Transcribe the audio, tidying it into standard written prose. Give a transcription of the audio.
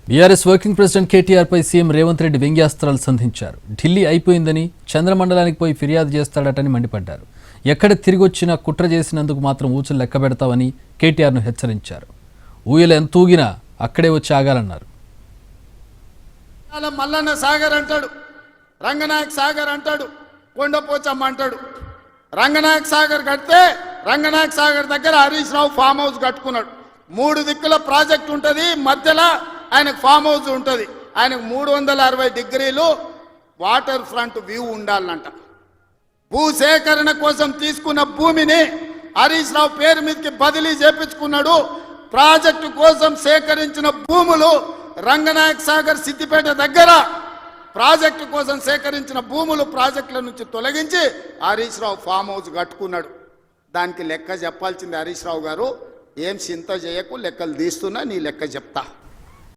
BRS working president KTR పై CM Revanth Reddy వ్యంగ్యాస్త్రాలు సంధించారు. Delhi అయిపోయిందని, చంద్రమండలానికి పోయి ఫిర్యాదు చేస్తాడటని మండిపడ్డారు. ఎక్కడ తిరిగొచ్చినా కుట్ర చేసినందుకు మాత్రం ఊచలు లెక్క పెడతావని కేటీఆర్ను హెచ్చరించారు. ఊయలు ఎంత ఊగినా అక్కడే వచ్చి ఆగాలన్నారు. మల్లన్న సాగర్ అంటాడు, రంగనాయక్ సాగర్ అంటాడు, కొండపోచమ్మ అంటాడు. రంగనాయక్ సాగర్ కడితే రంగనాయక్ సాగర్ దగ్గర హరీష్ రావు ఫామ్ హౌస్ కట్టుకున్నాడు. 3 దిక్కుల ప్రాజెక్ట్ ఉంటుంది, మధ్యలో ఆయనకు ఫామ్ హౌస్ ఉంటుంది. ఆయనకు 360 డిగ్రీలు వాటర్ ఫ్రంట్ వ్యూ ఉండాలంట. భూసేకరణ కోసం తీసుకున్న భూమిని హరీష్ రావు పేరు మీదకి బదిలీ చేపించుకున్నాడు. ప్రాజెక్టు కోసం సేకరించిన భూములు రంగనాయక్ సాగర్ సిద్దిపేట దగ్గర ప్రాజెక్టు కోసం సేకరించిన భూములు ప్రాజెక్టుల నుంచి తొలగించి హరీష్ రావు ఫామ్ హౌస్ కట్టుకున్నాడు. దానికి లెక్క చెప్పాల్సింది హరీష్ రావు గారు. ఏం చింత చేయకు, లెక్కలు తీస్తున్నా, నీ లెక్క చెప్తా.